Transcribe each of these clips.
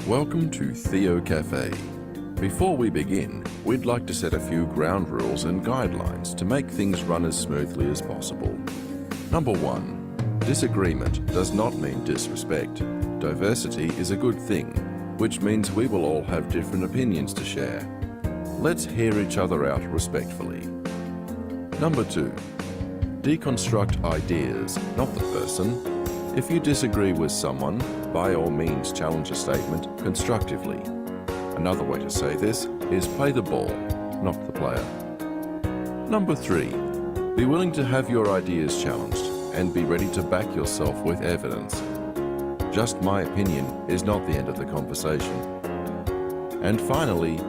Welcome to Theocafe. Before we begin, we'd like to set a few ground rules and guidelines to make things run as smoothly as possible. Number 1. Disagreement does not mean disrespect. Diversity is a good thing, which means we will all have different opinions to share. Let's hear each other out respectfully. Number 2. Deconstruct ideas, not the person. If you disagree with someone, by all means challenge a statement constructively. Another way to say this is play the ball, not the player. Number 3. Be willing to have your ideas challenged and be ready to back yourself with evidence. Just my opinion is not the end of the conversation. And finally,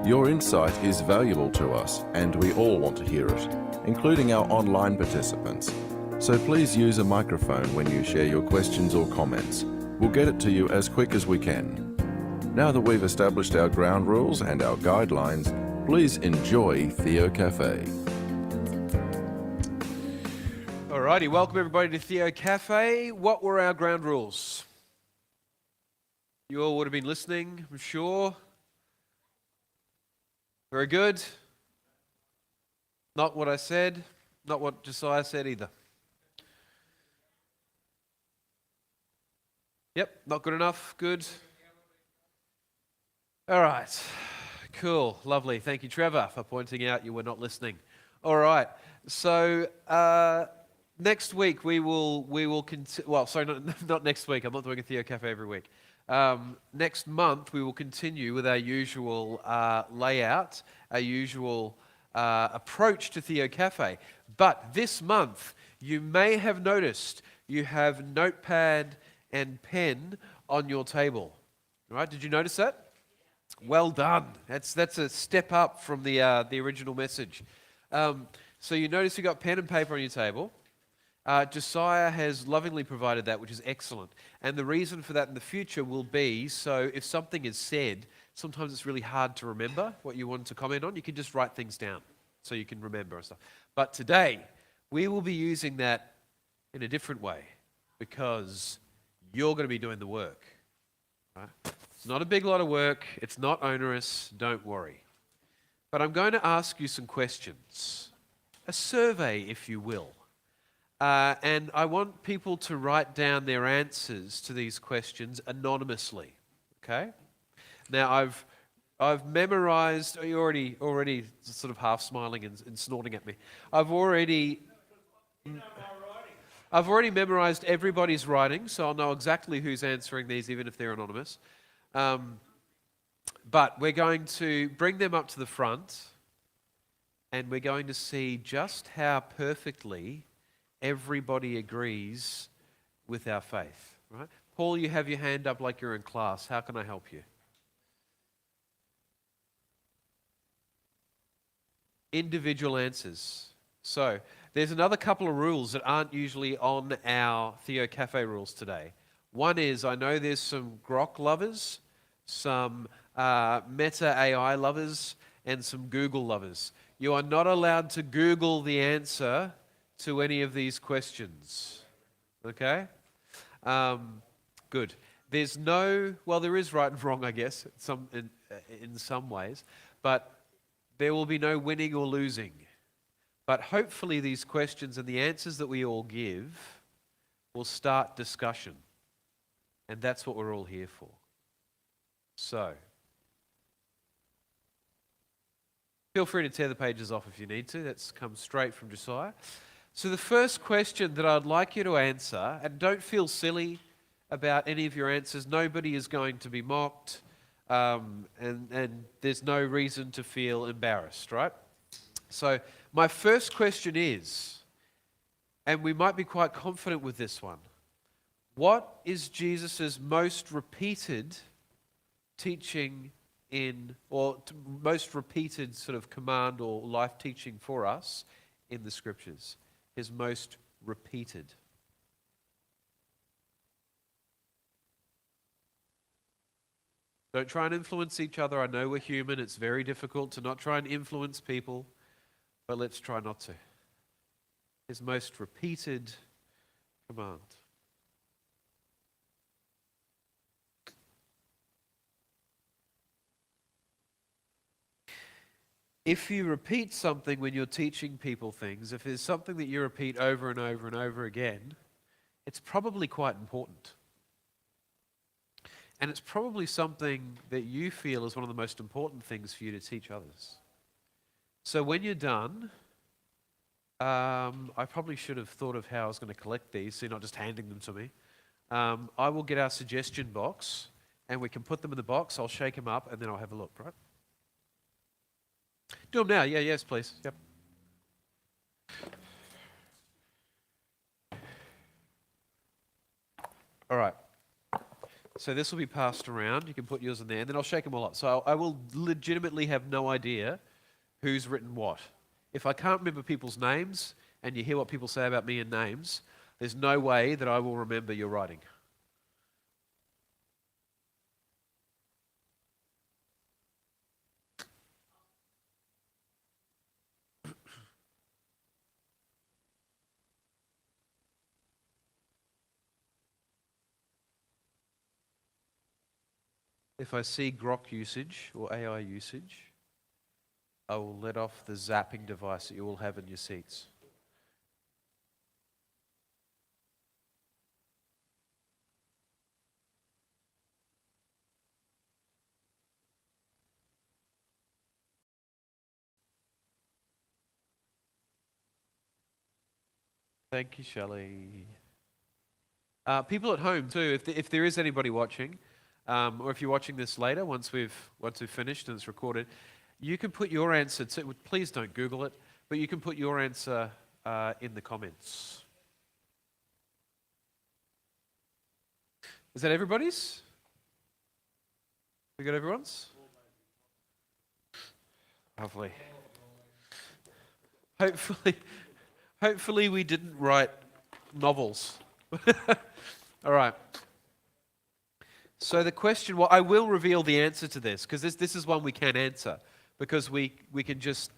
your insight is valuable to us and we all want to hear it, including our online participants. So please use a microphone when you share your questions or comments. We'll get it to you as quick as we can. Now that we've established our ground rules and our guidelines, please enjoy Theocafe. Alrighty, welcome everybody to Theocafe. What were our ground rules? You all would have been listening, I'm sure. Very good. Not what I said, not what Josiah said either. Yep, not good enough. Good. All right. Cool. Lovely. Thank you, Trevor, for pointing out you were not listening. All right. So next week we will continue. Well, sorry, not next week. I'm not doing a Theocafe every week. Next month we will continue with our usual layout, our usual approach to Theocafe. But this month you may have noticed you have notepad and pen on your table. All right, did you notice that? Well done. That's a step up from the original message. So you notice you got pen and paper on your table. Josiah has lovingly provided that, which is excellent. And the reason for that in the future will be, so if something is said, sometimes it's really hard to remember what you want to comment on. You can just write things down so you can remember and stuff. But today, we will be using that in a different way because you're going to be doing the work. Right? It's not a big lot of work. It's not onerous. Don't worry. But I'm going to ask you some questions. A survey, if you will. And I want people to write down their answers to these questions anonymously. Okay? Now, I've memorized. Are you already sort of half smiling and snorting at me? I've already memorized everybody's writing, so I'll know exactly who's answering these, even if they're anonymous. But we're going to bring them up to the front, and we're going to see just how perfectly everybody agrees with our faith. Right? Paul, you have your hand up like you're in class. How can I help you? Individual answers. So, there's another couple of rules that aren't usually on our Theocafe rules today. One is, I know there's some Grok lovers, some Meta AI lovers, and some Google lovers. You are not allowed to Google the answer to any of these questions. Okay? Good. There's no, well, there is right and wrong, I guess, in some ways, but there will be no winning or losing. But hopefully these questions and the answers that we all give will start discussion. And that's what we're all here for. So, feel free to tear the pages off if you need to. That's come straight from Josiah. So the first question that I'd like you to answer, and don't feel silly about any of your answers. Nobody is going to be mocked, and there's no reason to feel embarrassed, right? So my first question is, and we might be quite confident with this one, what is Jesus' most repeated teaching most repeated sort of command or life teaching for us in the scriptures? His most repeated. Don't try and influence each other. I know we're human. It's very difficult to not try and influence people. But let's try not to. His most repeated command. if you repeat something when you're teaching people things, if there's something that you repeat over and over and over again, it's probably quite important. And it's probably something that you feel is one of the most important things for you to teach others. So when you're done, I probably should have thought of how I was going to collect these, so you're not just handing them to me. I will get our suggestion box, and we can put them in the box. I'll shake them up, and then I'll have a look, right? Do them now. Yeah, yes, please. Yep. All right. So this will be passed around. You can put yours in there, and then I'll shake them all up. So I will legitimately have no idea who's written what. If I can't remember people's names, and you hear what people say about me in names, there's no way that I will remember your writing. If I see grok usage or AI usage, I will let off the zapping device that you all have in your seats. Thank you, Shelley. People at home too, if there is anybody watching, or if you're watching this later, once we've finished and it's recorded, you can put your answer to, please don't Google it, but you can put your answer in the comments. Is that everybody's? We got everyone's? Lovely. Hopefully we didn't write novels. All right. So the question, well, I will reveal the answer to this, because this is one we can answer, because we can just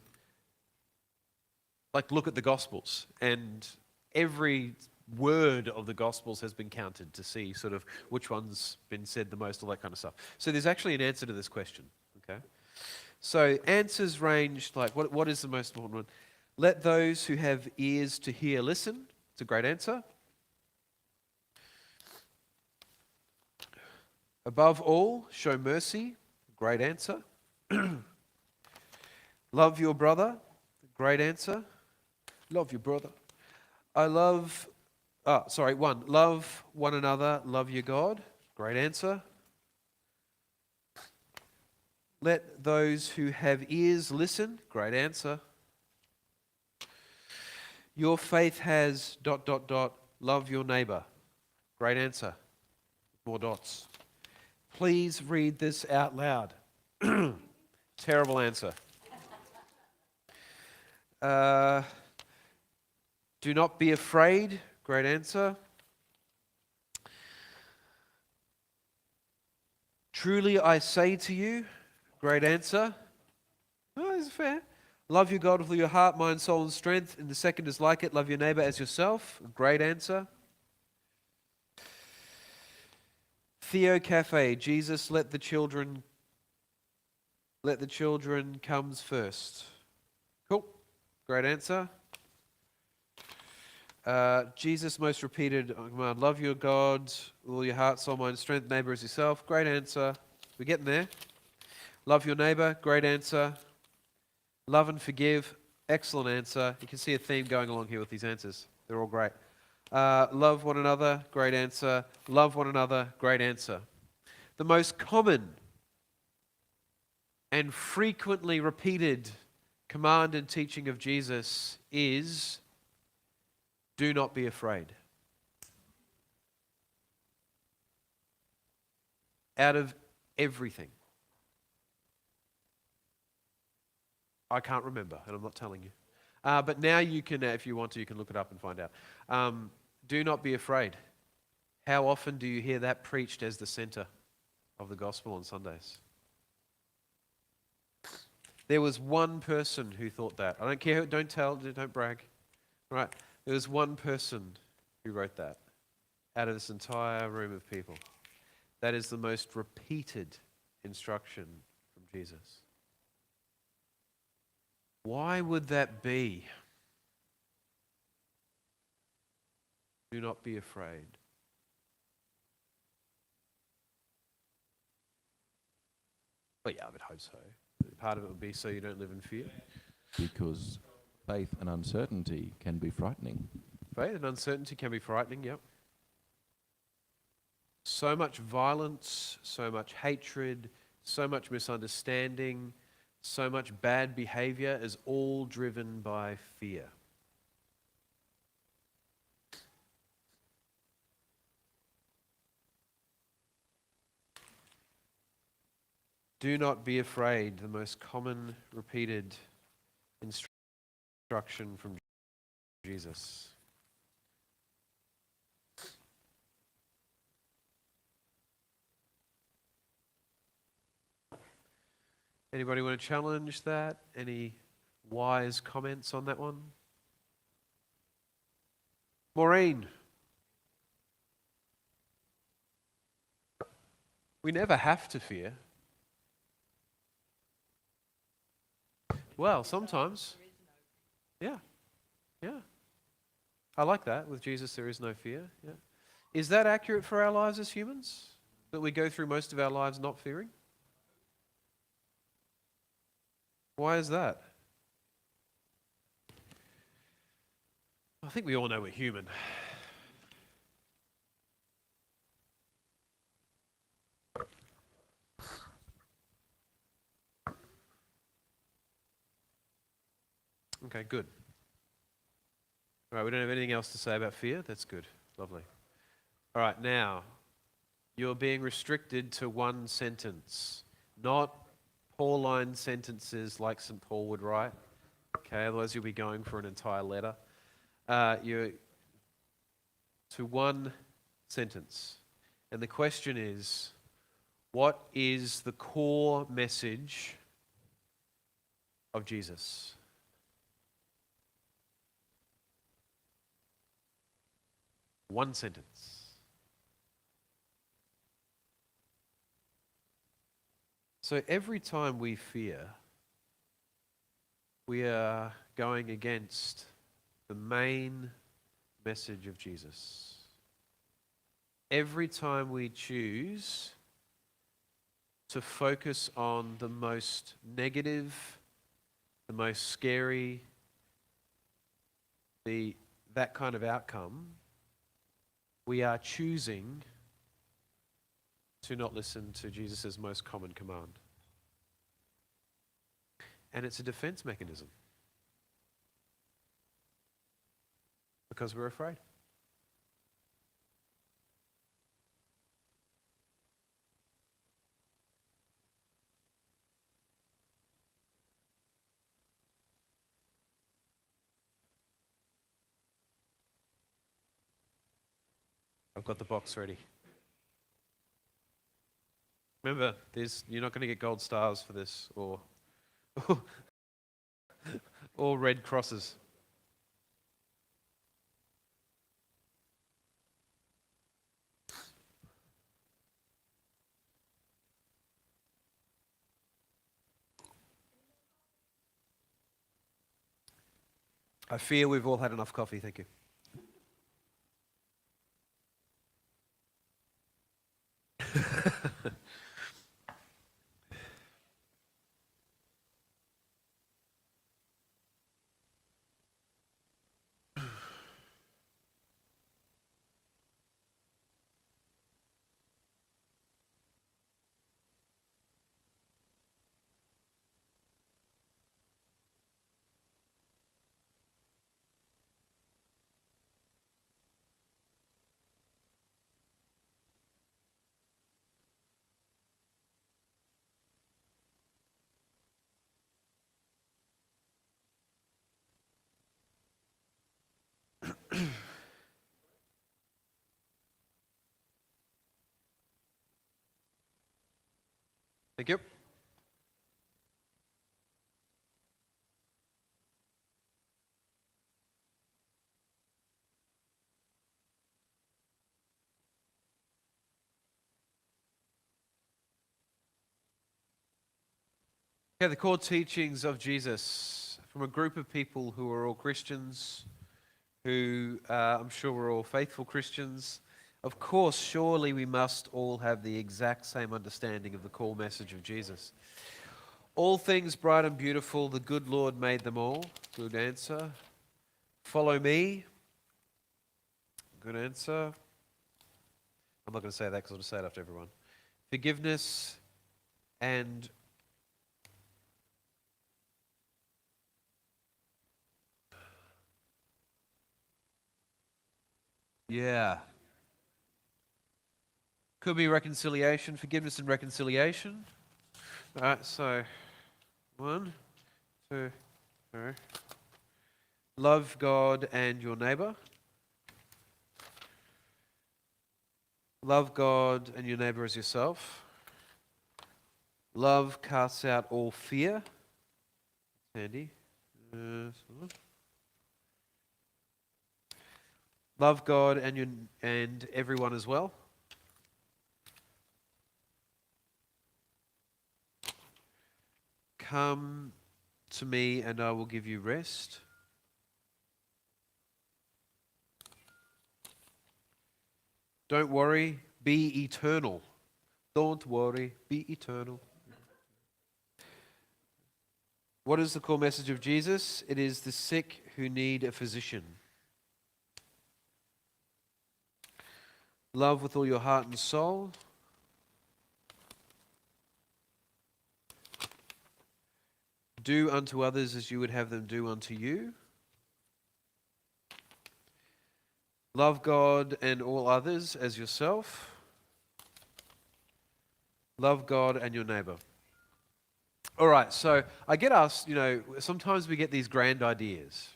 look at the Gospels, and every word of the Gospels has been counted to see sort of which one's been said the most, all that kind of stuff. So there's actually an answer to this question, okay? So answers range, what is the most important one? Let those who have ears to hear listen. It's a great answer. Above all, show mercy. Great answer. Love your brother. Great answer. Love your brother. Love one another. Love your God. Great answer. Let those who have ears listen. Great answer. Your faith has ... Love your neighbor. Great answer. More dots. Please read this out loud. Terrible answer. Do not be afraid. Great answer. Truly I say to you. Great answer. Oh, this is fair. Love your God with all your heart, mind, soul, and strength. And the second is like it. Love your neighbor as yourself. Great answer. Theocafe. Jesus, let the children comes first. Cool. Great answer. Jesus' most repeated command. Love your God with all your heart, soul, mind, strength. Neighbor as yourself. Great answer. We're getting there. Love your neighbor. Great answer. Love and forgive. Excellent answer. You can see a theme going along here with these answers. They're all great. Love one another. Great answer. Love one another. Great answer. The most common and frequently repeated command and teaching of Jesus is, do not be afraid. Out of everything. I can't remember, and I'm not telling you. But now you can, if you want to, you can look it up and find out. Do not be afraid. How often do you hear that preached as the center of the gospel on Sundays? There was one person who thought that. I don't care, don't brag. Right? There was one person who wrote that out of this entire room of people. That is the most repeated instruction from Jesus. Why would that be? Do not be afraid. Well, yeah, I would hope so. Part of it would be so you don't live in fear. Because faith and uncertainty can be frightening. Faith and uncertainty can be frightening, yep. So much violence, so much hatred, so much misunderstanding, so much bad behavior is all driven by fear. Do not be afraid, the most common repeated instruction from Jesus. Anybody want to challenge that? Any wise comments on that one? Maureen. We never have to fear. Well, sometimes. Yeah. Yeah. I like that. With Jesus, there is no fear. Yeah. Is that accurate for our lives as humans? That we go through most of our lives not fearing? Why is that? I think we all know we're human. Okay, good. All right, we don't have anything else to say about fear. That's good. Lovely. All right, now, you're being restricted to one sentence, not Pauline sentences like St. Paul would write. Okay, otherwise you'll be going for an entire letter. You're to one sentence. And the question is, what is the core message of Jesus? One sentence. So every time we fear, we are going against the main message of Jesus. Every time we choose to focus on the most negative, the most scary, that kind of outcome, we are choosing to not listen to Jesus' most common command. And it's a defense mechanism. Because we're afraid. I've got the box ready. Remember, you're not going to get gold stars for this or red crosses. I fear we've all had enough coffee, thank you. Thank you. Okay, the core teachings of Jesus from a group of people who are all Christians, who I'm sure we're all faithful Christians. Of course, surely we must all have the exact same understanding of the core message of Jesus. All things bright and beautiful, the good Lord made them all. Good answer. Follow me. Good answer. I'm not going to say that because I'll just say it after everyone. Forgiveness and yeah. Could be reconciliation, forgiveness and reconciliation. All right, so 1, 2, 3. Love God and your neighbor. Love God and your neighbor as yourself. Love casts out all fear. Handy. Love God and everyone as well. Come to me and I will give you rest. Don't worry, be eternal. Don't worry, be eternal. What is the core message of Jesus? It is the sick who need a physician. Love with all your heart and soul. Do unto others as you would have them do unto you. Love God and all others as yourself. Love God and your neighbor. All right, so I get asked, sometimes we get these grand ideas,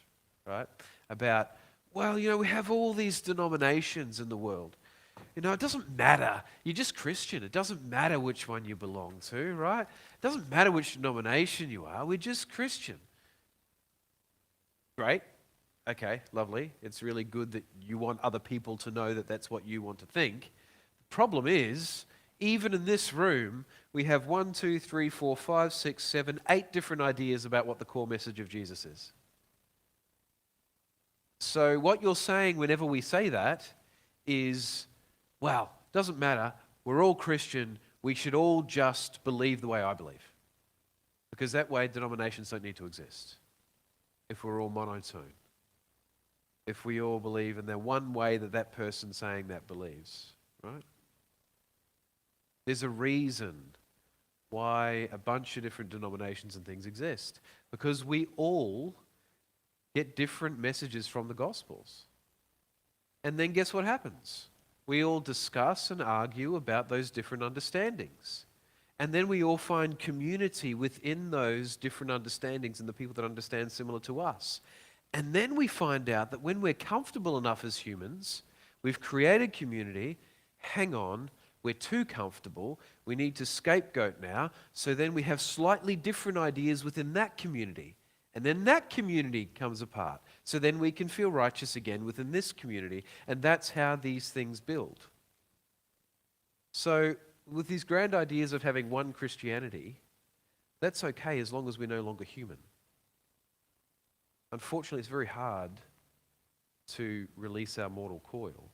right? About, we have all these denominations in the world. It doesn't matter. You're just Christian. It doesn't matter which one you belong to, right? It doesn't matter which denomination you are. We're just Christian. Great. Okay, lovely. It's really good that you want other people to know that that's what you want to think. The problem is, even in this room, we have 1, 2, 3, 4, 5, 6, 7, 8 different ideas about what the core message of Jesus is. So what you're saying whenever we say that is, doesn't matter. We're all Christian. We should all just believe the way I believe. Because that way denominations don't need to exist. If we're all monotone. If we all believe in the one way that that person saying that believes, right? There's a reason why a bunch of different denominations and things exist. Because we all get different messages from the Gospels. And then guess what happens? We all discuss and argue about those different understandings. And then we all find community within those different understandings and the people that understand similar to us. And then we find out that when we're comfortable enough as humans, we've created community. Hang on, we're too comfortable. We need to scapegoat now. So then we have slightly different ideas within that community. And then that community comes apart. So then we can feel righteous again within this community. And that's how these things build. So with these grand ideas of having one Christianity, that's okay as long as we're no longer human. Unfortunately, it's very hard to release our mortal coil.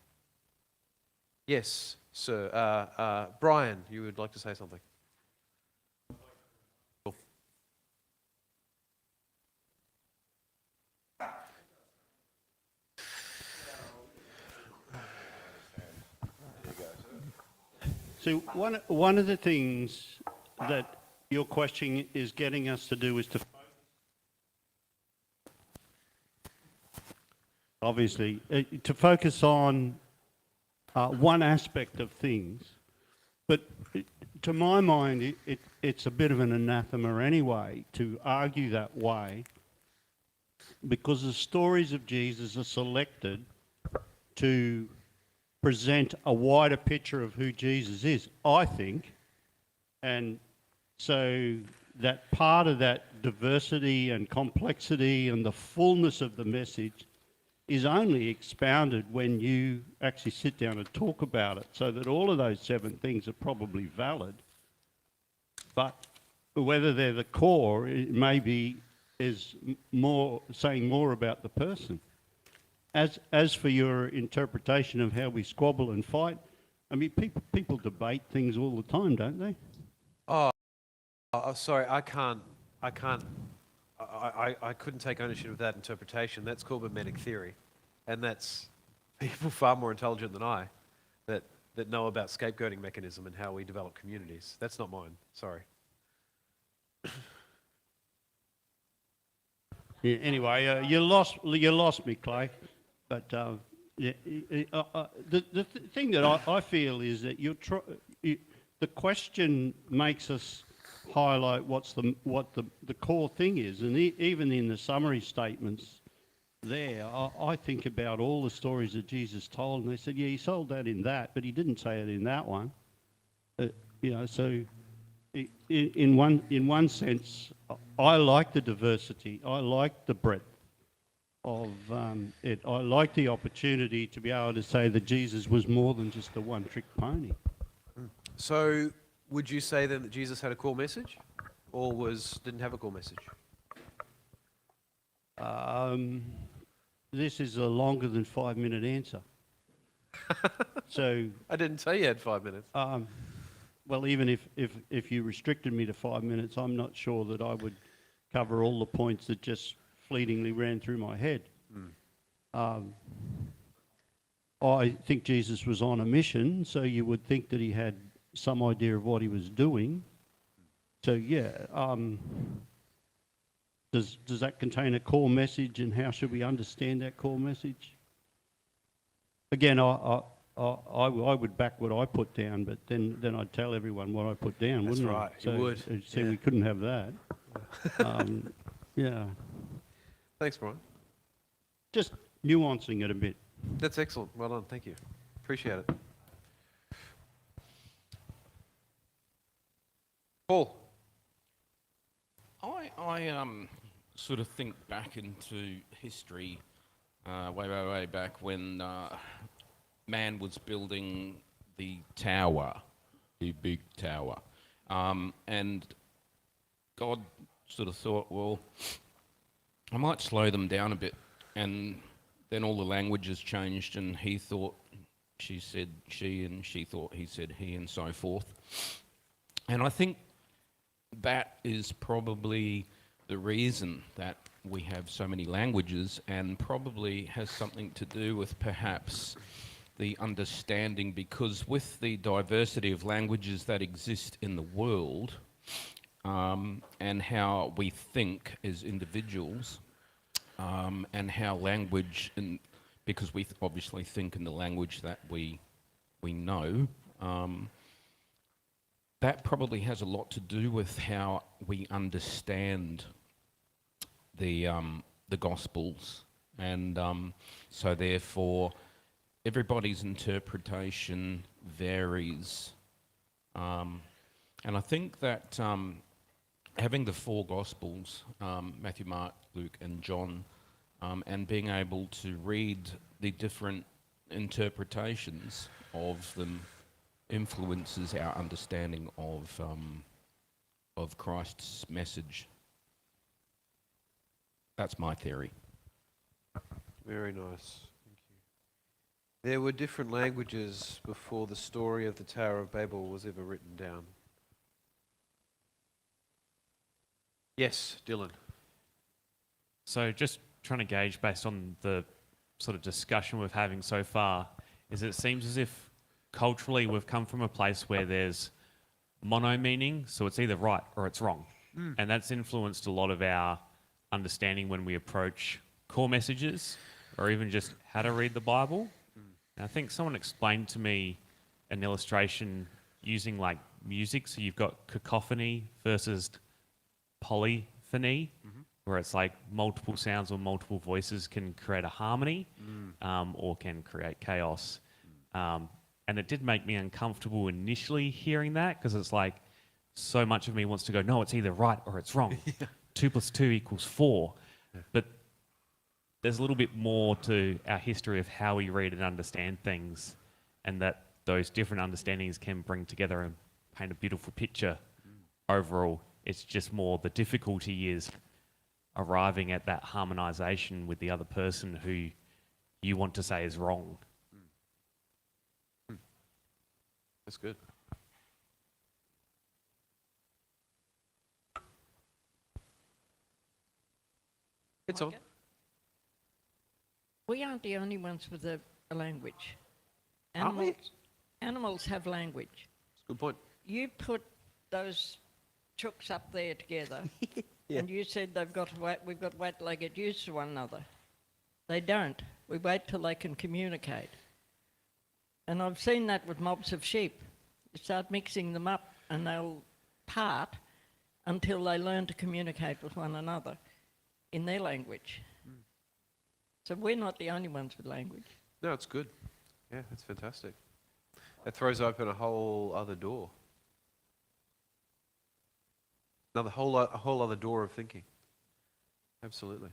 Yes, sir. Brian, you would like to say something? Cool. So one of the things that your question is getting us to do is to focus on one aspect of things, but to my mind, it's a bit of an anathema anyway to argue that way, because the stories of Jesus are selected to present a wider picture of who Jesus is, I think, and so that part of that diversity and complexity and the fullness of the message is only expounded when you actually sit down and talk about it, so that all of those 7 things are probably valid, but whether they're the core, it may be more saying more about the person. As for your interpretation of how we squabble and fight, I mean, people debate things all the time, don't they? Sorry, I couldn't take ownership of that interpretation. That's called mimetic theory, and that's people far more intelligent than I that know about scapegoating mechanism and how we develop communities. That's not mine. Sorry. Yeah, anyway, you lost me, Clay. But the thing that I feel is that the question makes us highlight what the core thing is, and even in the summary statements there, I think about all the stories that Jesus told, and they said, yeah, he sold that in that, but he didn't say it in that one. So in one sense, I like the diversity. I like the breadth of it. I like the opportunity to be able to say that Jesus was more than just a one-trick pony. So, would you say then that Jesus had a core message, or didn't have a core message? This is a longer than 5-minute answer. So I didn't tell you had 5 minutes. well, even if you restricted me to 5 minutes, I'm not sure that I would cover all the points that just fleetingly ran through my head. I think Jesus was on a mission, so you would think that he had some idea of what he was doing. So yeah, does that contain a core message, and how should we understand that core message? Again, I would back what I put down, but then I'd tell everyone what I put down, That's wouldn't I? right, So, you would. So Yeah. we couldn't have that. Yeah, Thanks, Brian. just nuancing it a bit. That's excellent. Well done. Thank you. Appreciate it. Paul. I sort of think back into history, way back when man was building the tower, the big tower, and God sort of thought, well, I might slow them down a bit, and then all the languages changed, and he thought she said she, and she thought he said he, and so forth. And I think that is probably the reason that we have so many languages, and probably has something to do with perhaps the understanding, because with the diversity of languages that exist in the world, and how we think as individuals, and how language, and because we obviously think in the language that we know, that probably has a lot to do with how we understand the Gospels, and so therefore everybody's interpretation varies, and I think that having the four Gospels, Matthew, Mark, Luke and John, and being able to read the different interpretations of them influences our understanding of Christ's message. That's my theory. Very nice. Thank you. There were different languages before the story of the Tower of Babel was ever written down. Yes, Dylan. So just trying to gauge based on the sort of discussion we're having so far, is it seems as if culturally we've come from a place where there's mono meaning, so it's either right or it's wrong. And that's influenced a lot of our understanding when we approach core messages, or even just how to read the Bible. And I think someone explained to me an illustration using like music, so you've got cacophony versus polyphony, where it's like multiple sounds or multiple voices can create a harmony, or can create chaos. And it did make me uncomfortable initially hearing that, because it's like so much of me wants to go, no, it's either right or it's wrong. 2 + 2 = 4. But there's a little bit more to our history of how we read and understand things, and that those different understandings can bring together and paint a beautiful picture overall. It's just more the difficulty is arriving at that harmonization with the other person who you want to say is wrong. That's good. It's on. We aren't the only ones with a language. Aren't we? Animals have language. Good point. You put those chooks up there together, Yeah. and you said we've got wet they get used to one another. They don't. We wait till they can communicate. And I've seen that with mobs of sheep. You start mixing them up and they'll part until they learn to communicate with one another in their language. So we're not the only ones with language. No, it's good. Yeah, it's fantastic. It throws open a whole other door. A whole other door of thinking. Absolutely.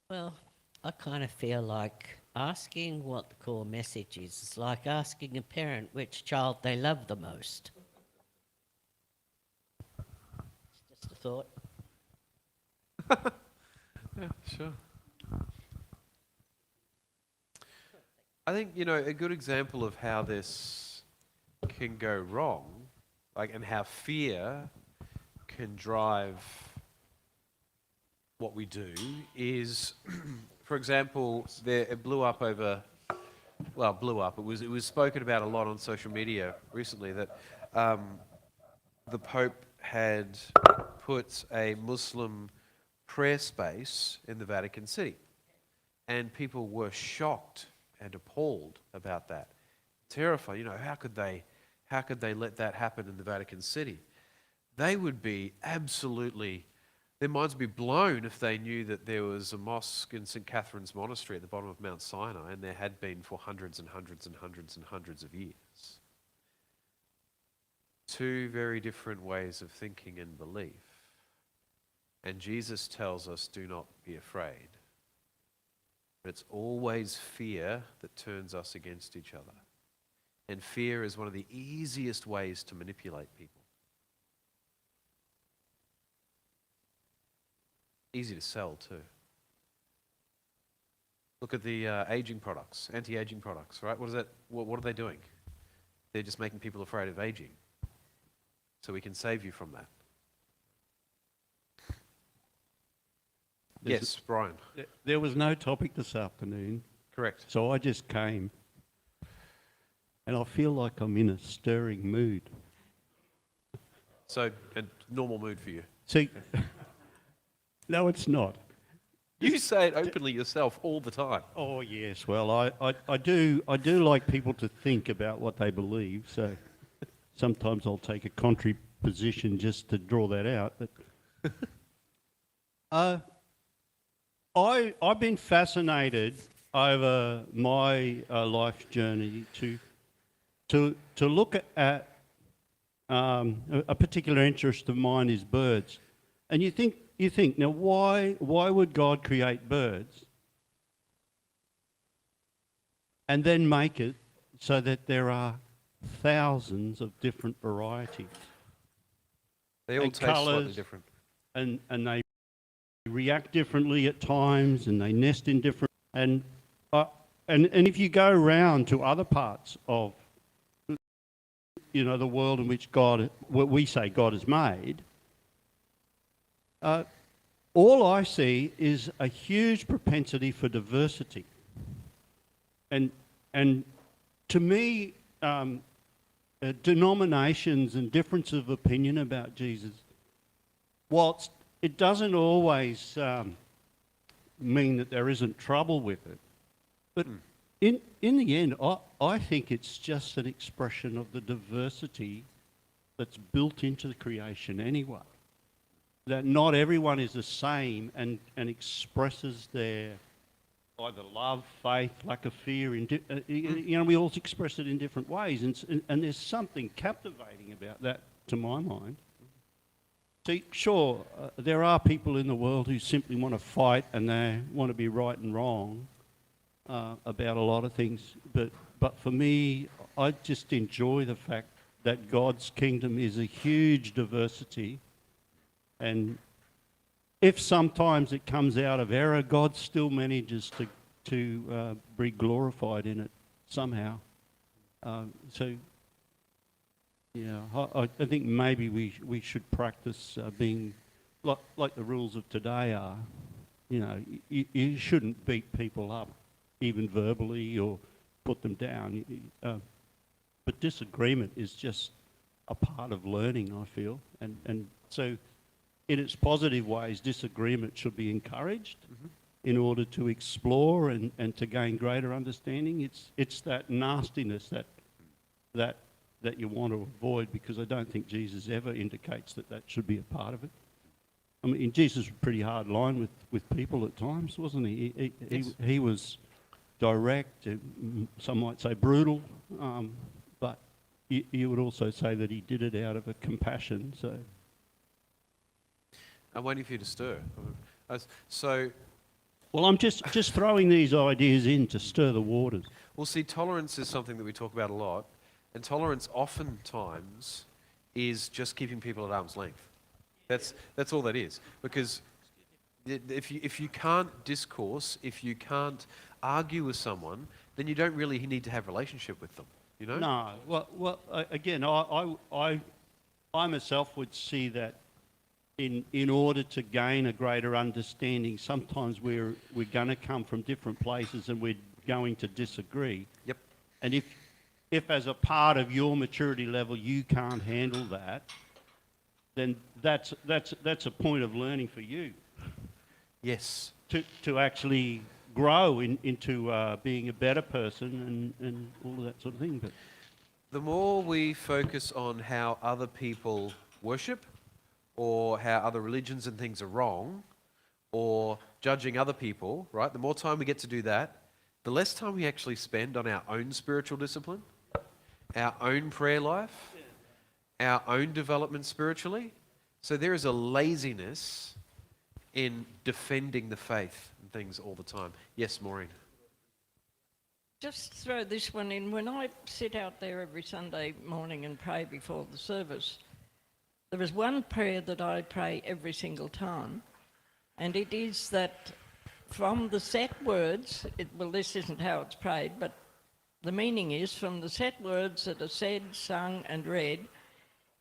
Well, I kind of feel like asking what the core message is like asking a parent which child they love the most. It's just a thought. Yeah, sure. I think, a good example of how this can go wrong, and how fear can drive what we do is, for example, it blew up. It was spoken about a lot on social media recently that the Pope had put a Muslim prayer space in the Vatican City, and people were shocked and appalled about that, terrified. How could they let that happen in the Vatican City? They would be absolutely. Their minds would be blown if they knew that there was a mosque in St. Catherine's Monastery at the bottom of Mount Sinai, and there had been for hundreds and hundreds and hundreds and hundreds of years. Two very different ways of thinking and belief. And Jesus tells us, do not be afraid. But it's always fear that turns us against each other. And fear is one of the easiest ways to manipulate people. Easy to sell too. Look at the aging products, anti-aging products, right? What are they doing? They're just making people afraid of aging. So we can save you from that. Yes, Brian. There was no topic this afternoon, Correct. so I just came. And I feel like I'm in a stirring mood. So, a normal mood for you. See, no, it's not. You say it openly yourself all the time. Oh, yes. Well, I do like people to think about what they believe, so sometimes I'll take a contrary position just to draw that out. But I've been fascinated over my life journey to look at a particular interest of mine is birds, and you think now why would God create birds and then make it so that there are thousands of different varieties? They all And taste slightly colours. different. And they react differently at times, and they nest in different. And if you go around to other parts of the world in which what we say God has made, all I see is a huge propensity for diversity. And to me, denominations and difference of opinion about Jesus, whilst it doesn't always mean that there isn't trouble with it, but in the end, I think it's just an expression of the diversity that's built into the creation anyway. That not everyone is the same and expresses their either love, faith, lack of fear. We all express it in different ways, and there's something captivating about that, to my mind. See, sure, there are people in the world who simply want to fight and they want to be right and wrong about a lot of things, but but for me, I just enjoy the fact that God's kingdom is a huge diversity, and if sometimes it comes out of error, God still manages to be glorified in it somehow. So, yeah, I think maybe we should practice being like the rules of today are. You know, you shouldn't beat people up, even verbally, or put them down. But disagreement is just a part of learning, I feel. And so in its positive ways, disagreement should be encouraged in order to explore and to gain greater understanding. It's that nastiness that you want to avoid, because I don't think Jesus ever indicates that should be a part of it. I mean, Jesus was a pretty hard line with people at times, wasn't he? He was direct, some might say brutal, but you would also say that he did it out of a compassion. So I'm waiting for you to stir. So, well, I'm just throwing these ideas in to stir the waters. well, see, tolerance is something that we talk about a lot, and tolerance oftentimes is just keeping people at arm's length. That's all that is. Because if you can't discourse, if you can't argue with someone, then you don't really need to have a relationship with them. You know? No. Well, again, I myself would see that in order to gain a greater understanding, sometimes we're going to come from different places and we're going to disagree. Yep. And if as a part of your maturity level you can't handle that, then that's a point of learning for you. Yes. To actually grow into being a better person and all of that sort of thing. But The more we focus on how other people worship, or how other religions and things are wrong, or judging other people, right? The more time we get to do that, the less time we actually spend on our own spiritual discipline, our own prayer life, our own development spiritually. So there is a laziness in defending the faith and things all the time. Yes, Maureen. Just throw this one in. When I sit out there every Sunday morning and pray before the service, there is one prayer that I pray every single time, and it is that from the set words, well, this isn't how it's prayed, but the meaning is from the set words that are said, sung and read,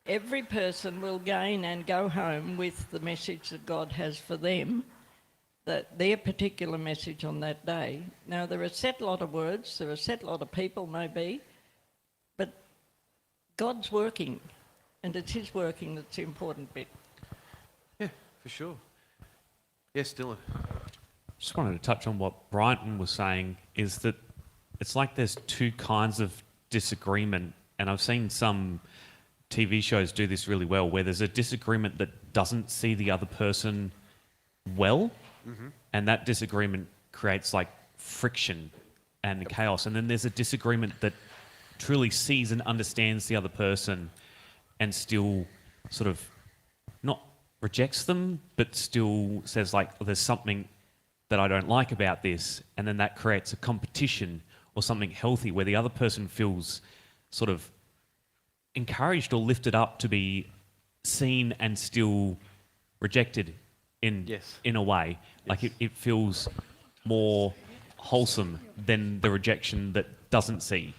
every person will gain and go home with the message that God has for them, that their particular message on that day. Now, there are a set lot of words, there are a set lot of people maybe, but God's working, and it's his working that's the important bit. Yeah, for sure. Yes, Dylan. Just wanted to touch on what Brighton was saying, is that it's like there's two kinds of disagreement, and I've seen some TV shows do this really well, where there's a disagreement that doesn't see the other person well, and that disagreement creates like friction and chaos. And then there's a disagreement that truly sees and understands the other person and still sort of not rejects them, but still says like, oh, there's something that I don't like about this. And then that creates a competition or something healthy where the other person feels sort of encouraged or lifted up to be seen and still rejected in a way. Like it feels more wholesome than the rejection that doesn't see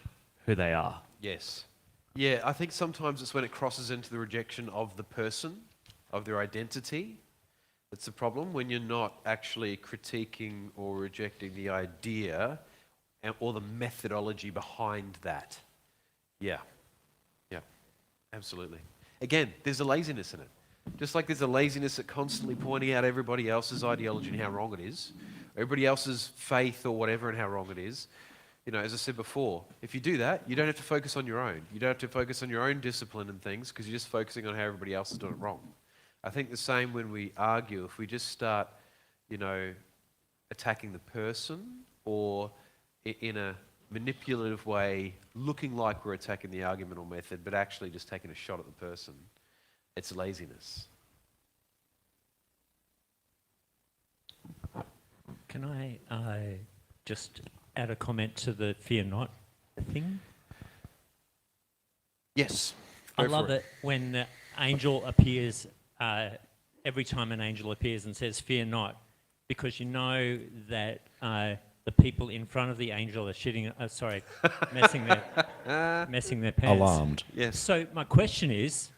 who they are. Yes. Yeah, I think sometimes it's when it crosses into the rejection of the person, of their identity. That's the problem, when you're not actually critiquing or rejecting the idea or the methodology behind that. Yeah. Yeah, absolutely. Again, there's a laziness in it. Just like there's a laziness at constantly pointing out everybody else's ideology and how wrong it is, everybody else's faith or whatever and how wrong it is. You know, as I said before, if you do that, you don't have to focus on your own. You don't have to focus on your own discipline and things because you're just focusing on how everybody else is doing it wrong. I think the same when we argue. If we just start, you know, attacking the person or in a manipulative way, looking like we're attacking the argument or method, but actually just taking a shot at the person, it's laziness. Can I just add a comment to the fear not thing? Yes. I Go for love it when the angel appears, every time an angel appears and says, "Fear not," because you know that the people in front of the angel are messing their pants. Alarmed. Yes. So my question is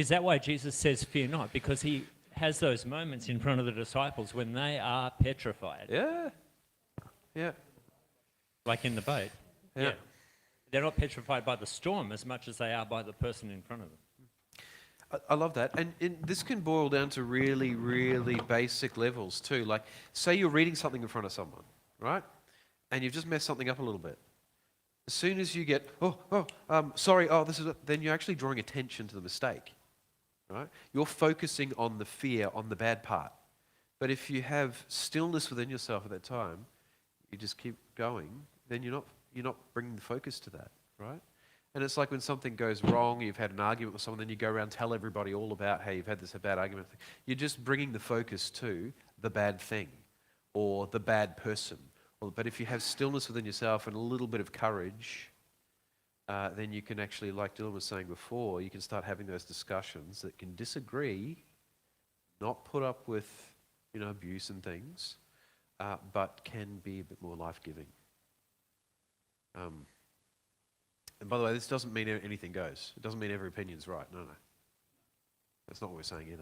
that why Jesus says, "Fear not"? Because he has those moments in front of the disciples when they are petrified, Yeah. Yeah. like in the boat. Yeah. They're not petrified by the storm as much as they are by the person in front of them. I love that. And this can boil down to really, really basic levels too. Like, say you're reading something in front of someone, right? And you've just messed something up a little bit. As soon as you get, sorry, then you're actually drawing attention to the mistake, right? You're focusing on the fear, on the bad part. But if you have stillness within yourself at that time, you just keep going, then you're not bringing the focus to that, right? And it's like when something goes wrong, you've had an argument with someone, then you go around tell everybody all about how you've had this bad argument. You're just bringing the focus to the bad thing or the bad person. But if you have stillness within yourself and a little bit of courage, then you can actually, like Dylan was saying before, you can start having those discussions that can disagree, not put up with, abuse and things, but can be a bit more life-giving. And by the way, this doesn't mean anything goes. It doesn't mean every opinion's right. No. That's not what we're saying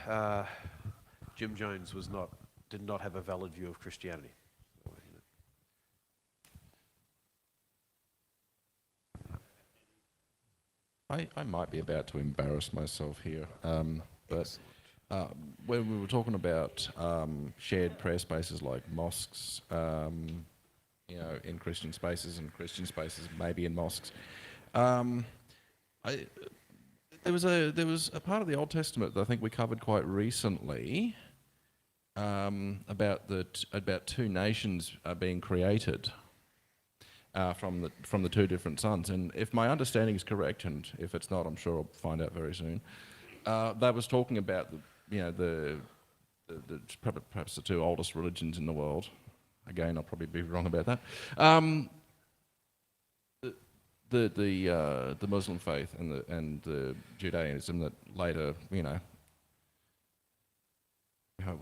either. Jim Jones did not have a valid view of Christianity. I might be about to embarrass myself here, but when we were talking about shared prayer spaces like mosques, in Christian spaces and Christian spaces maybe in mosques, there was a part of the Old Testament that I think we covered quite recently about two nations being created. From the two different sons, and if my understanding is correct, and if it's not, I'm sure I'll find out very soon. That was talking about perhaps the two oldest religions in the world. Again, I'll probably be wrong about that. The Muslim faith and the Judaism that later,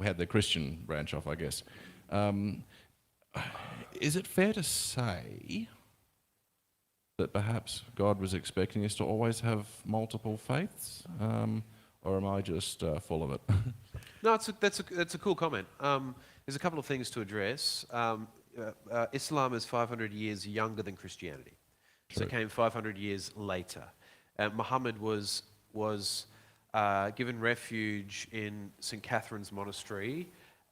had the Christian branch off, I guess. Is it fair to say that perhaps God was expecting us to always have multiple faiths, or am I just full of it? No, that's a cool comment. There's a couple of things to address. Islam is 500 years younger than Christianity, so it came 500 years later. Muhammad was given refuge in St. Catherine's Monastery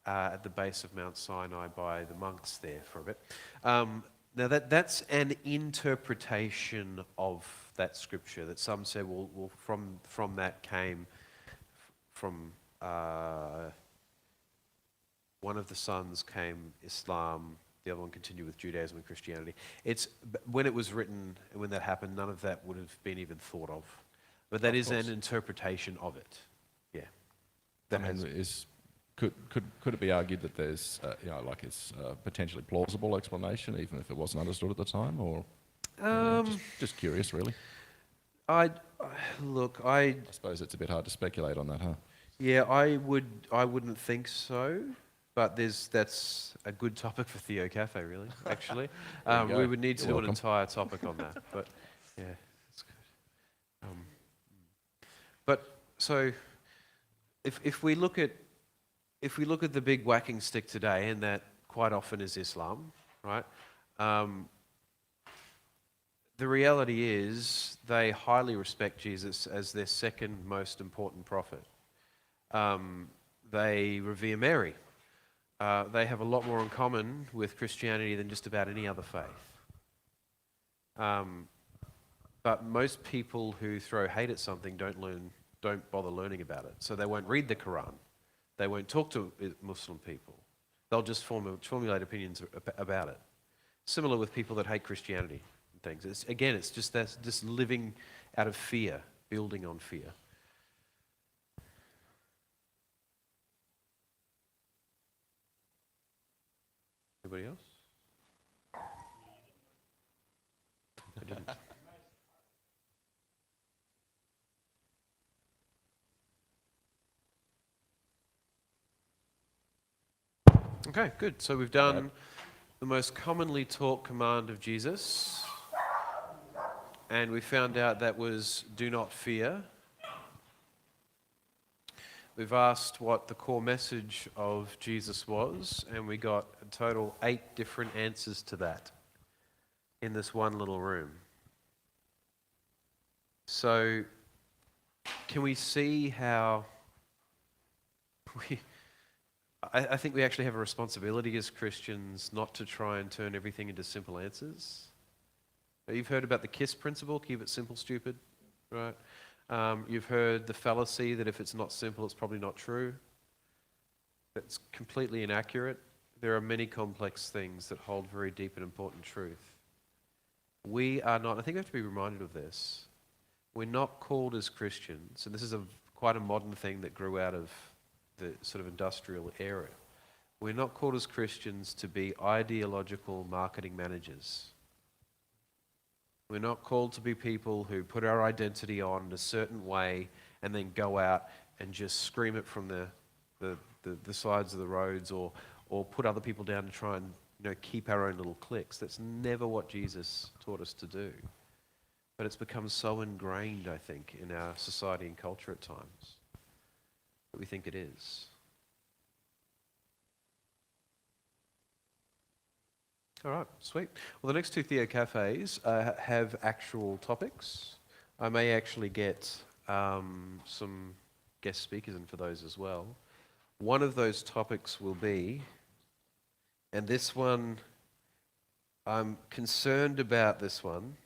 at the base of Mount Sinai by the monks there for a bit. Now that's an interpretation of that scripture that some say, well from that came from one of the sons came Islam, the other one continued with Judaism and Christianity. When it was written, when that happened, none of that would have been even thought of. But that is an interpretation of it. Yeah. Could it be argued that there's it's a potentially plausible explanation, even if it wasn't understood at the time, or just curious, really? I suppose it's a bit hard to speculate on that, huh? Yeah, I wouldn't think so, but that's a good topic for Theocafe, really. Actually, we would need to do an entire topic on that. But yeah, that's good. But so, if we look at the big whacking stick today, and that quite often is Islam, right? The reality is they highly respect Jesus as their second most important prophet. They revere Mary. They have a lot more in common with Christianity than just about any other faith. But most people who throw hate at something don't bother learning about it. So they won't read the Quran. They won't talk to Muslim people. They'll just formulate opinions about it. Similar with people that hate Christianity and things. It's just living out of fear, building on fear. Anybody else? Okay, good. So we've done the most commonly taught command of Jesus, and we found out that was do not fear. We've asked what the core message of Jesus was, and we got a total 8 different answers to that in this one little room. So, can we see how I think we actually have a responsibility as Christians not to try and turn everything into simple answers. You've heard about the KISS principle, keep it simple, stupid, right? You've heard the fallacy that if it's not simple, it's probably not true. That's completely inaccurate. There are many complex things that hold very deep and important truth. We are not, I think we have to be reminded of this. We're not called as Christians, and this is quite a modern thing that grew out of the sort of industrial era. We're not called as Christians to be ideological marketing managers. We're not called to be people who put our identity on in a certain way and then go out and just scream it from the sides of the roads or put other people down to try and keep our own little cliques. That's never what Jesus taught us to do. But it's become so ingrained, I think, in our society and culture at times that we think it is. All right, sweet. Well, the next 2 Theocafes have actual topics. I may actually get some guest speakers in for those as well. One of those topics will be, and this one, I'm concerned about this one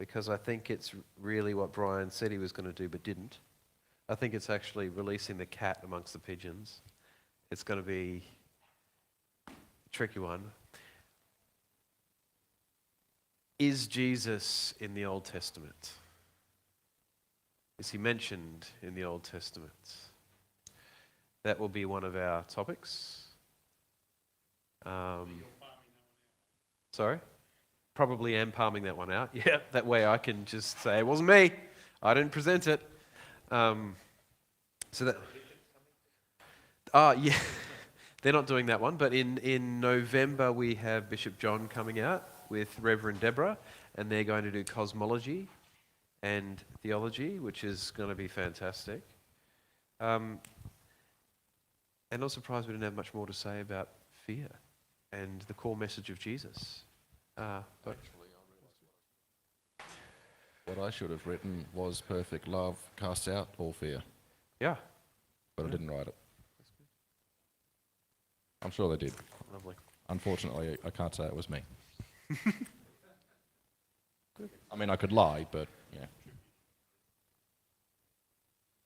because I think it's really what Brian said he was going to do but didn't. I think it's actually releasing the cat amongst the pigeons. It's going to be a tricky one. Is Jesus in the Old Testament? Is he mentioned in the Old Testament? That will be one of our topics. Sorry? Probably am palming that one out. Yeah, that way I can just say, it wasn't me. I didn't present it. So that... yeah. They're not doing that one, but in November we have Bishop John coming out with Reverend Deborah, and they're going to do cosmology and theology, which is going to be fantastic. And not surprised we didn't have much more to say about fear and the core message of Jesus. But What I should have written was perfect love casts out all fear, yeah, but I didn't write it. I'm sure they did. lovely. Unfortunately, I can't say it was me. I mean, I could lie, but yeah.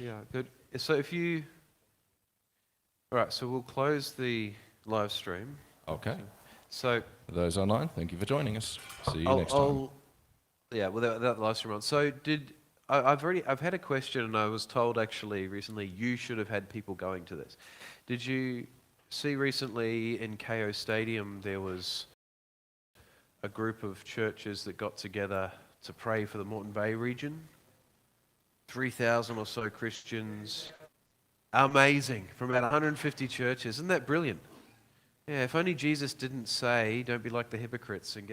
Yeah, good. So if you... All right, so we'll close the live stream. Okay. So For those online, thank you for joining us. See you next time. Yeah, well, that live stream on. So I've had a question, and I was told actually recently you should have had people going to this. Did you see recently in KO Stadium there was a group of churches that got together to pray for the Moreton Bay region? 3,000 or so Christians. Amazing. From about 150 churches. Isn't that brilliant? Yeah, if only Jesus didn't say, don't be like the hypocrites and get